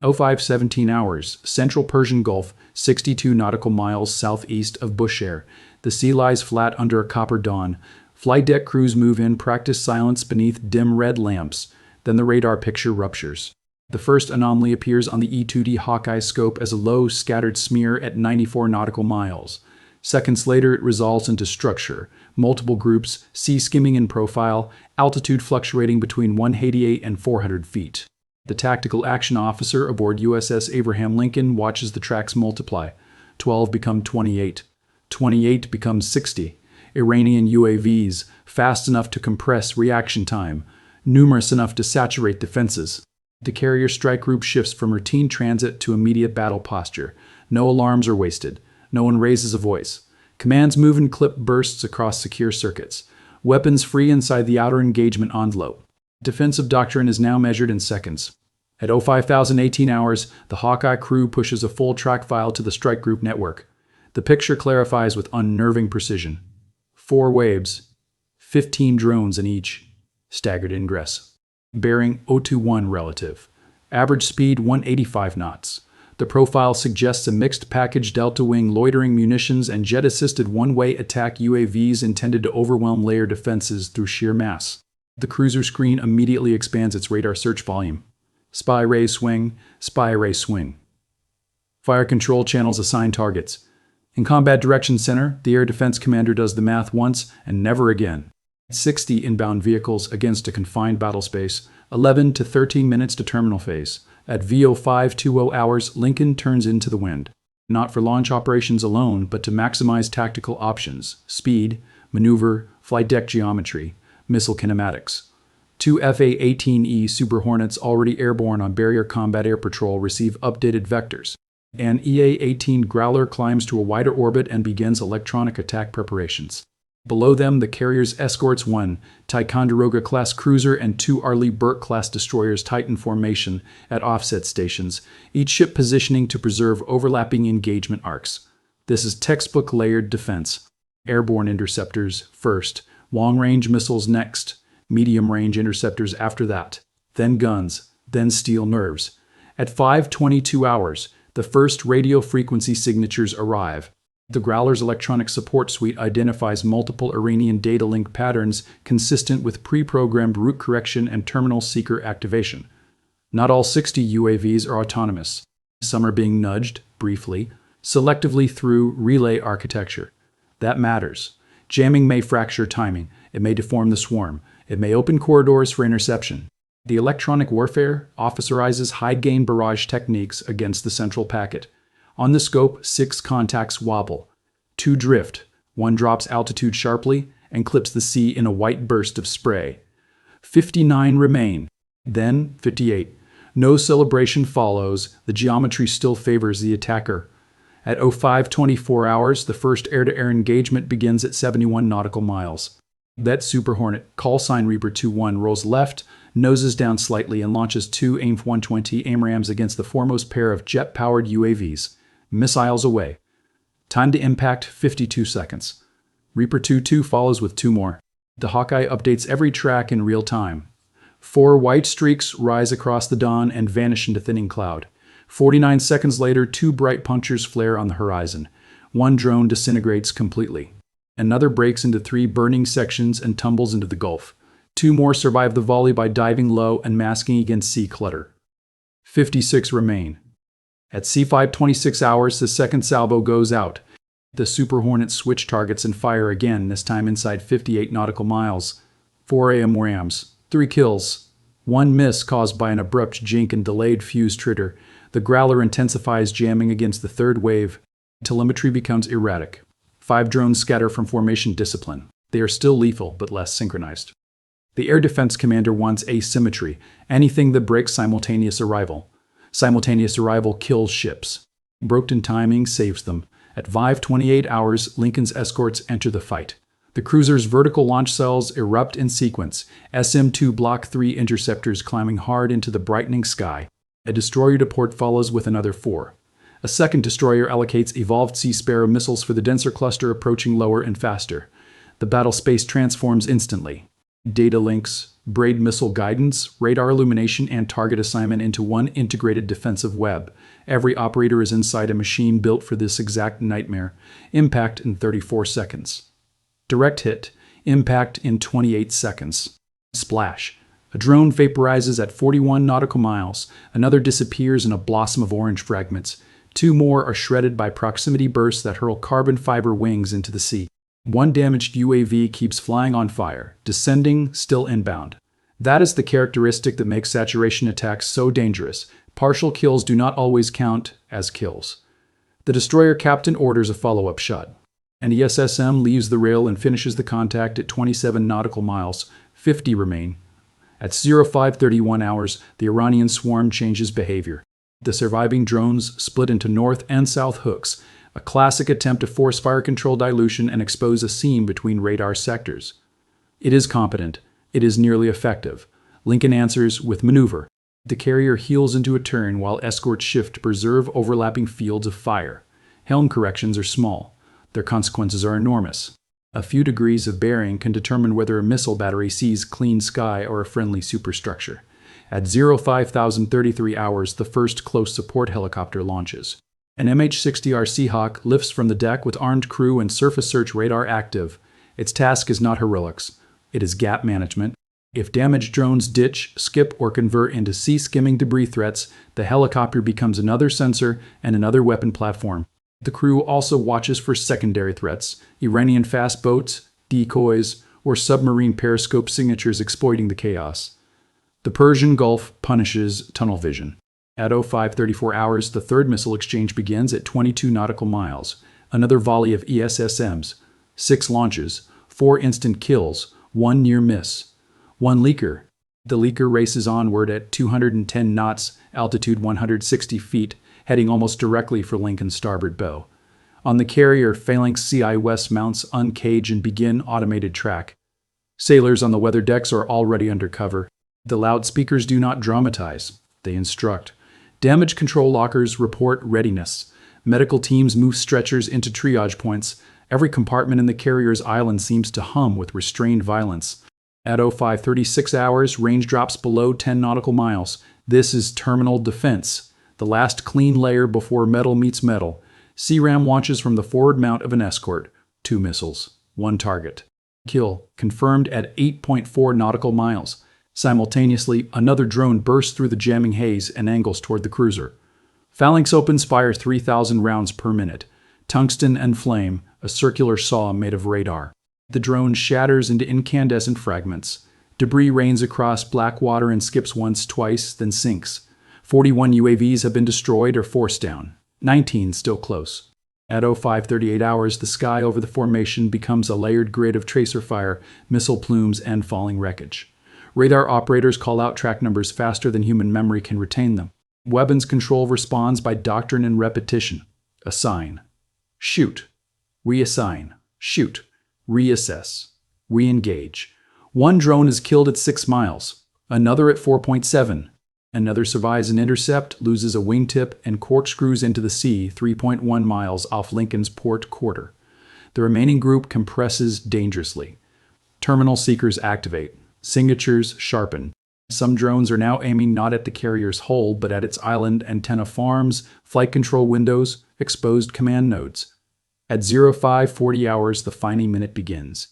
05 17 hours, central Persian Gulf, 62 nautical miles southeast of Bushehr. The sea lies flat under a copper dawn. Flight deck crews move in, practice silence beneath dim red lamps. Then the radar picture ruptures. The first anomaly appears on the E-2D Hawkeye scope as a low, scattered smear at 94 nautical miles. Seconds later, it resolves into structure. Multiple groups, sea skimming in profile, altitude fluctuating between 188 and 400 feet. The tactical action officer aboard USS Abraham Lincoln watches the tracks multiply. 12 become 28. 28 becomes 60. Iranian UAVs, fast enough to compress reaction time, numerous enough to saturate defenses. The carrier strike group shifts from routine transit to immediate battle posture. No alarms are wasted. No one raises a voice. Commands move in clip bursts across secure circuits. Weapons free inside the outer engagement envelope. Defensive doctrine is now measured in seconds. At 05,018 hours, the Hawkeye crew pushes a full track file to the strike group network. The picture clarifies with unnerving precision. 4 waves, 15 drones in each. Staggered ingress. Bearing 021 relative. Average speed 185 knots. The profile suggests a mixed package delta wing loitering munitions and jet-assisted one-way attack UAVs intended to overwhelm layer defenses through sheer mass. The cruiser screen immediately expands its radar search volume. Spy ray swing, spy ray swing. Fire control channels assign targets. In Combat Direction Center, the Air Defense Commander does the math once and never again. 60 inbound vehicles against a confined battle space, 11 to 13 minutes to terminal phase. At VO520 hours, Lincoln turns into the wind. Not for launch operations alone, but to maximize tactical options, speed, maneuver, flight deck geometry, missile kinematics. 2 FA-18E Super Hornets already airborne on Barrier Combat Air Patrol receive updated vectors. An EA-18 Growler climbs to a wider orbit and begins electronic attack preparations. Below them, the carriers Escorts 1, Ticonderoga-class cruiser, and 2 Arleigh Burke-class destroyers Titan formation at offset stations, each ship positioning to preserve overlapping engagement arcs. This is textbook layered defense. Airborne interceptors first, long-range missiles next, medium-range interceptors after that, then guns, then steel nerves. At 5:22 hours, the first radio frequency signatures arrive. The Growler's electronic support suite identifies multiple Iranian data link patterns consistent with pre-programmed route correction and terminal seeker activation. Not all 60 UAVs are autonomous. Some are being nudged, briefly, selectively through relay architecture. That matters. Jamming may fracture timing. It may deform the swarm. It may open corridors for interception. The electronic warfare officerizes high-gain barrage techniques against the central packet. On the scope, 6 contacts wobble. 2 drift. 1 drops altitude sharply and clips the sea in a white burst of spray. 59 remain. Then 58. No celebration follows. The geometry still favors the attacker. At 05:24 hours, the first air-to-air engagement begins at 71 nautical miles. That Super Hornet, call sign Reaper 2-1, rolls left, noses down slightly, and launches 2 AIM-120 AMRAAMs against the foremost pair of jet-powered UAVs. Missiles away. Time to impact, 52 seconds. Reaper 2-2 follows with 2 more. The Hawkeye updates every track in real time. 4 white streaks rise across the dawn and vanish into thinning cloud. 49 seconds later, 2 bright punctures flare on the horizon. 1 drone disintegrates completely. Another breaks into 3 burning sections and tumbles into the Gulf. 2 more survive the volley by diving low and masking against sea clutter. 56 remain. At C5:26 hours, the second salvo goes out. The Super Hornets switch targets and fire again, this time inside 58 nautical miles. 4 AMRAAMs, 3 kills. 1 miss caused by an abrupt jink and delayed fuse trigger. The Growler intensifies jamming against the 3rd wave. Telemetry becomes erratic. 5 drones scatter from formation discipline. They are still lethal, but less synchronized. The Air Defense Commander wants asymmetry, anything that breaks simultaneous arrival. Simultaneous arrival kills ships. Broken timing saves them. At 5:28 hours, Lincoln's escorts enter the fight. The cruiser's vertical launch cells erupt in sequence, SM-2 Block 3 interceptors climbing hard into the brightening sky. A destroyer to port follows with another 4. A second destroyer allocates evolved Sea Sparrow missiles for the denser cluster approaching lower and faster. The battle space transforms instantly. Data links, braid missile guidance, radar illumination, and target assignment into one integrated defensive web. Every operator is inside a machine built for this exact nightmare. Impact in 34 seconds. Direct hit. Impact in 28 seconds. Splash. A drone vaporizes at 41 nautical miles. Another disappears in a blossom of orange fragments. Two more are shredded by proximity bursts that hurl carbon fiber wings into the sea. One damaged UAV keeps flying on fire, descending, still inbound. That is the characteristic that makes saturation attacks so dangerous. Partial kills do not always count as kills. The destroyer captain orders a follow-up shot. An ESSM leaves the rail and finishes the contact at 27 nautical miles. 50 remain. At 0531 hours, the Iranian swarm changes behavior. The surviving drones split into north and south hooks, a classic attempt to force fire control dilution and expose a seam between radar sectors. It is competent. It is nearly effective. Lincoln answers with maneuver. The carrier heels into a turn while escorts shift to preserve overlapping fields of fire. Helm corrections are small. Their consequences are enormous. A few degrees of bearing can determine whether a missile battery sees clean sky or a friendly superstructure. At 05,033 hours, the first close support helicopter launches. An MH-60R Seahawk lifts from the deck with armed crew and surface search radar active. Its task is not heroics. It is gap management. If damaged drones ditch, skip, or convert into sea-skimming debris threats, the helicopter becomes another sensor and another weapon platform. The crew also watches for secondary threats, Iranian fast boats, decoys, or submarine periscope signatures exploiting the chaos. The Persian Gulf punishes tunnel vision. At 0534 hours, the third missile exchange begins at 22 nautical miles. Another volley of ESSMs. 6 launches, 4 instant kills, 1 near miss. 1 leaker. The leaker races onward at 210 knots, altitude 160 feet, heading almost directly for Lincoln's starboard bow. On the carrier, Phalanx CI West mounts uncage and begin automated track. Sailors on the weather decks are already under cover. The loudspeakers do not dramatize, they instruct. Damage control lockers report readiness. Medical teams move stretchers into triage points. Every compartment in the carrier's island seems to hum with restrained violence. At 0536 hours, range drops below 10 nautical miles. This is terminal defense, the last clean layer before metal meets metal. CRAM launches from the forward mount of an Escort. 2 missiles, 1 target. Kill confirmed at 8.4 nautical miles. Simultaneously, another drone bursts through the jamming haze and angles toward the cruiser. Phalanx opens fire 3,000 rounds per minute. Tungsten and flame, a circular saw made of radar. The drone shatters into incandescent fragments. Debris rains across black water and skips once, twice, then sinks. 41 UAVs have been destroyed or forced down. 19 still close. At 0538 hours, the sky over the formation becomes a layered grid of tracer fire, missile plumes, and falling wreckage. Radar operators call out track numbers faster than human memory can retain them. Weapons control responds by doctrine and repetition. Assign. Shoot. Reassign. Shoot. Reassess. Re-engage. 1 drone is killed at 6 miles. Another at 4.7. Another survives an intercept, loses a wingtip, and corkscrews into the sea 3.1 miles off Lincoln's port quarter. The remaining group compresses dangerously. Terminal seekers activate. Signatures sharpen. Some drones are now aiming not at the carrier's hull, but at its island, antenna farms, flight control windows, exposed command nodes. At 0540 hours, the final minute begins.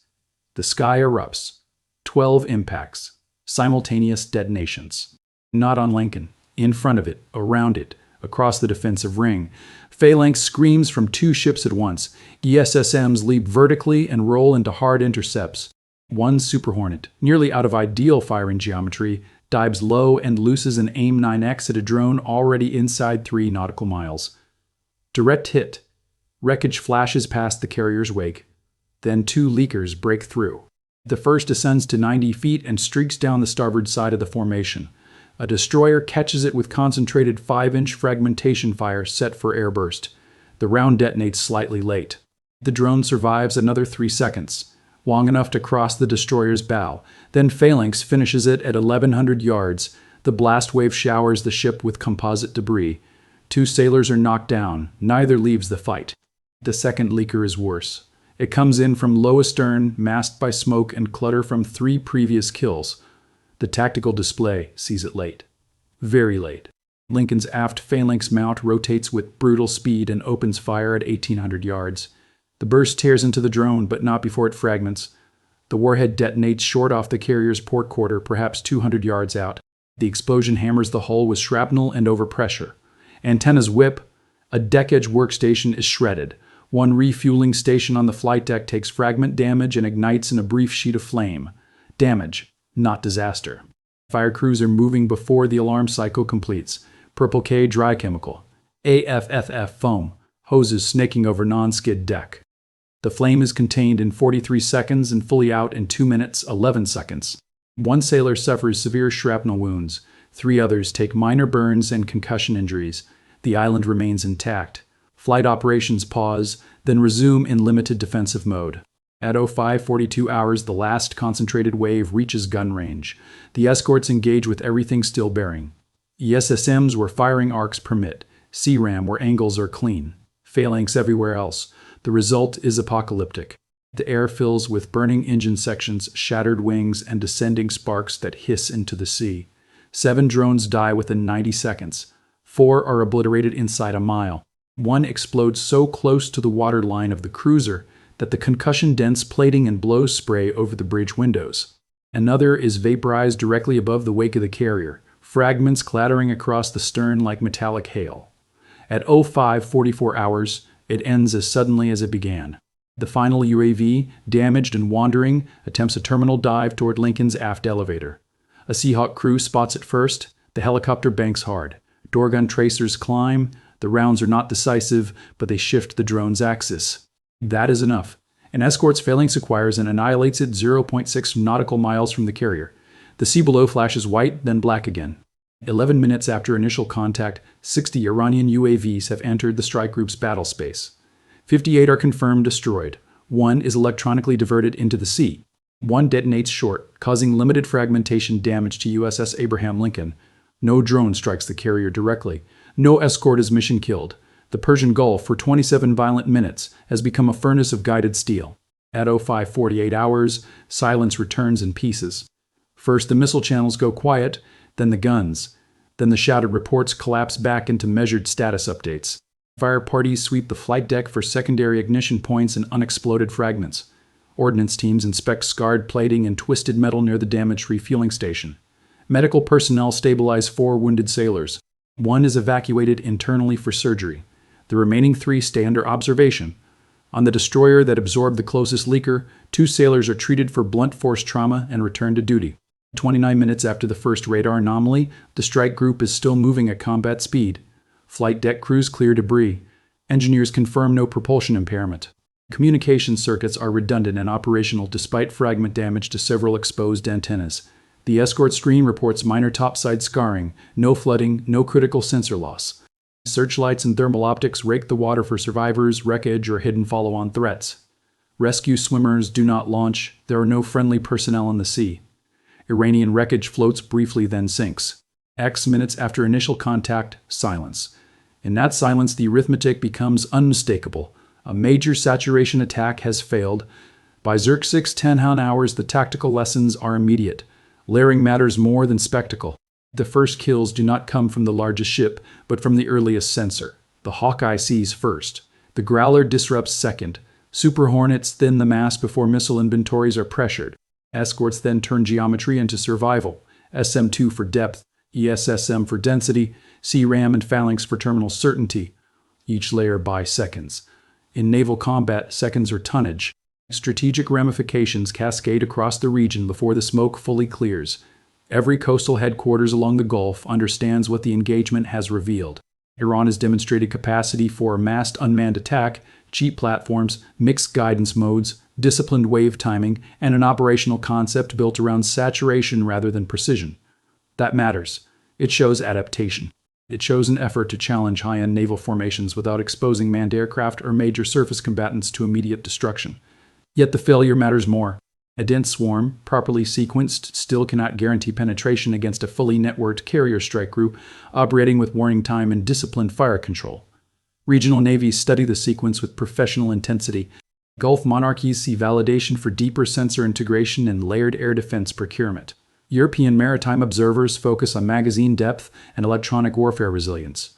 The sky erupts. 12 impacts. Simultaneous detonations. Not on Lincoln. In front of it, around it, across the defensive ring. Phalanx screams from 2 ships at once. ESSMs leap vertically and roll into hard intercepts. 1 Super Hornet, nearly out of ideal firing geometry, dives low and looses an AIM-9X at a drone already inside 3 nautical miles. Direct hit. Wreckage flashes past the carrier's wake. Then 2 leakers break through. The first ascends to 90 feet and streaks down the starboard side of the formation. A destroyer catches it with concentrated 5-inch fragmentation fire set for airburst. The round detonates slightly late. The drone survives another 3 seconds, long enough to cross the destroyer's bow. Then Phalanx finishes it at 1,100 yards. The blast wave showers the ship with composite debris. 2 sailors are knocked down. Neither leaves the fight. The second leaker is worse. It comes in from low astern, masked by smoke and clutter from 3 previous kills. The tactical display sees it late. Very late. Lincoln's aft phalanx mount rotates with brutal speed and opens fire at 1,800 yards. The burst tears into the drone, but not before it fragments. The warhead detonates short off the carrier's port quarter, perhaps 200 yards out. The explosion hammers the hull with shrapnel and overpressure. Antennas whip. A deck-edge workstation is shredded. One refueling station on the flight deck takes fragment damage and ignites in a brief sheet of flame. Damage, not disaster. Fire crews are moving before the alarm cycle completes. Purple K dry chemical. AFFF foam. Hoses snaking over non-skid deck. The flame is contained in 43 seconds and fully out in 2 minutes, 11 seconds. 1 sailor suffers severe shrapnel wounds. 3 others take minor burns and concussion injuries. The island remains intact. Flight operations pause, then resume in limited defensive mode. At 05:42 hours, the last concentrated wave reaches gun range. The escorts engage with everything still bearing. ESSMs where firing arcs permit. CRAM where angles are clean. Phalanx everywhere else. The result is apocalyptic. The air fills with burning engine sections, shattered wings, and descending sparks that hiss into the sea. 7 drones die within 90 seconds. 4 are obliterated inside a mile. 1 explodes so close to the waterline of the cruiser that the concussion dents plating and blows spray over the bridge windows. Another is vaporized directly above the wake of the carrier, fragments clattering across the stern like metallic hail. At 05:44 hours, it ends as suddenly as it began. The final UAV, damaged and wandering, attempts a terminal dive toward Lincoln's aft elevator. A Seahawk crew spots it first. The helicopter banks hard. Door gun tracers climb. The rounds are not decisive, but they shift the drone's axis. That is enough. An escort's phalanx acquires and annihilates it 0.6 nautical miles from the carrier. The sea below flashes white, then black again. 11 minutes after initial contact, 60 Iranian UAVs have entered the strike group's battle space. 58 are confirmed destroyed. 1 is electronically diverted into the sea. 1 detonates short, causing limited fragmentation damage to USS Abraham Lincoln. No drone strikes the carrier directly. No escort is mission killed. The Persian Gulf, for 27 violent minutes, has become a furnace of guided steel. At 05:48 hours, silence returns in pieces. First, the missile channels go quiet, then the guns. Then the shouted reports collapse back into measured status updates. Fire parties sweep the flight deck for secondary ignition points and unexploded fragments. Ordnance teams inspect scarred plating and twisted metal near the damaged refueling station. Medical personnel stabilize 4 wounded sailors. 1 is evacuated internally for surgery. The remaining 3 stay under observation. On the destroyer that absorbed the closest leaker, 2 sailors are treated for blunt force trauma and returned to duty. 29 minutes after the first radar anomaly, the strike group is still moving at combat speed. Flight deck crews clear debris. Engineers confirm no propulsion impairment. Communication circuits are redundant and operational despite fragment damage to several exposed antennas. The escort screen reports minor topside scarring, no flooding, no critical sensor loss. Searchlights and thermal optics rake the water for survivors, wreckage, or hidden follow-on threats. Rescue swimmers do not launch. There are no friendly personnel in the sea. Iranian wreckage floats briefly, then sinks. X minutes after initial contact, silence. In that silence, the arithmetic becomes unmistakable. A major saturation attack has failed. By Xerxes 10 hours, the tactical lessons are immediate. Layering matters more than spectacle. The first kills do not come from the largest ship, but from the earliest sensor. The Hawkeye sees first. The Growler disrupts second. Super Hornets thin the mass before missile inventories are pressured. Escorts then turn geometry into survival. SM-2 for depth, ESSM for density, CRAM and Phalanx for terminal certainty. Each layer by seconds. In naval combat, seconds are tonnage. Strategic ramifications cascade across the region before the smoke fully clears. Every coastal headquarters along the Gulf understands what the engagement has revealed. Iran has demonstrated capacity for massed unmanned attack, cheap platforms, mixed guidance modes, disciplined wave timing, and an operational concept built around saturation rather than precision. That matters. It shows adaptation. It shows an effort to challenge high-end naval formations without exposing manned aircraft or major surface combatants to immediate destruction. Yet the failure matters more. A dense swarm, properly sequenced, still cannot guarantee penetration against a fully networked carrier strike group operating with warning time and disciplined fire control. Regional navies study the sequence with professional intensity. Gulf monarchies see validation for deeper sensor integration and layered air defense procurement. European maritime observers focus on magazine depth and electronic warfare resilience.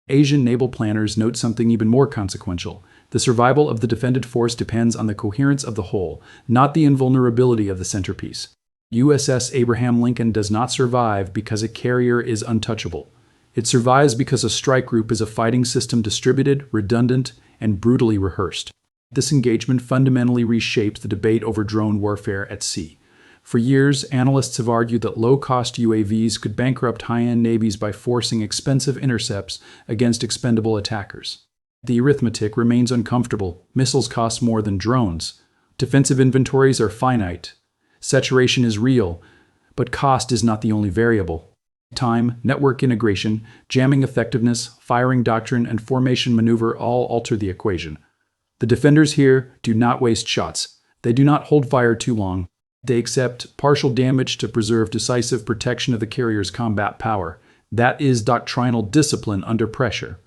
Asian naval planners note something even more consequential. The survival of the defended force depends on the coherence of the whole, not the invulnerability of the centerpiece. USS Abraham Lincoln does not survive because a carrier is untouchable. It survives because a strike group is a fighting system distributed, redundant, and brutally rehearsed. This engagement fundamentally reshaped the debate over drone warfare at sea. For years, analysts have argued that low-cost UAVs could bankrupt high-end navies by forcing expensive intercepts against expendable attackers. The arithmetic remains uncomfortable. Missiles cost more than drones. Defensive inventories are finite. Saturation is real, but cost is not the only variable. Time, network integration, jamming effectiveness, firing doctrine, and formation maneuver all alter the equation. The defenders here do not waste shots. They do not hold fire too long. They accept partial damage to preserve decisive protection of the carrier's combat power. That is doctrinal discipline under pressure.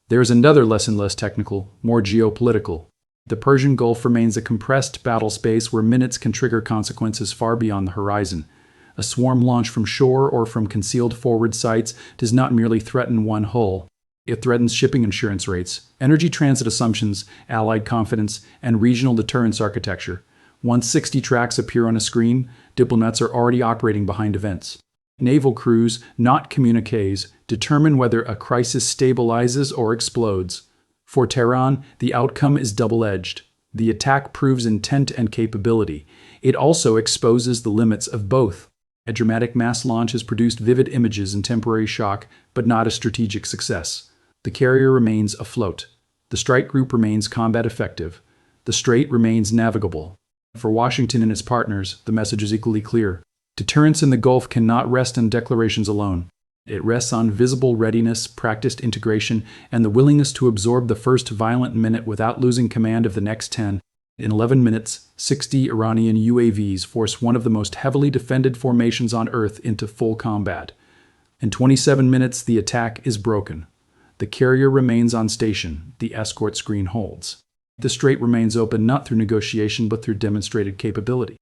There is another lesson less technical, more geopolitical. The Persian Gulf remains a compressed battle space where minutes can trigger consequences far beyond the horizon. A swarm launch from shore or from concealed forward sites does not merely threaten one hull. It threatens shipping insurance rates, energy transit assumptions, allied confidence, and regional deterrence architecture. Once 60 tracks appear on a screen, diplomats are already operating behind events. Naval crews, not communiques, determine whether a crisis stabilizes or explodes. For Tehran, the outcome is double-edged. The attack proves intent and capability. It also exposes the limits of both. A dramatic mass launch has produced vivid images and temporary shock, but not a strategic success. The carrier remains afloat. The strike group remains combat effective. The strait remains navigable. For Washington and its partners, the message is equally clear. Deterrence in the Gulf cannot rest on declarations alone. It rests on visible readiness, practiced integration, and the willingness to absorb the first violent minute without losing command of the next 10. In 11 minutes, 60 Iranian UAVs force one of the most heavily defended formations on Earth into full combat. In 27 minutes, the attack is broken. The carrier remains on station. The escort screen holds. The strait remains open not through negotiation but through demonstrated capability.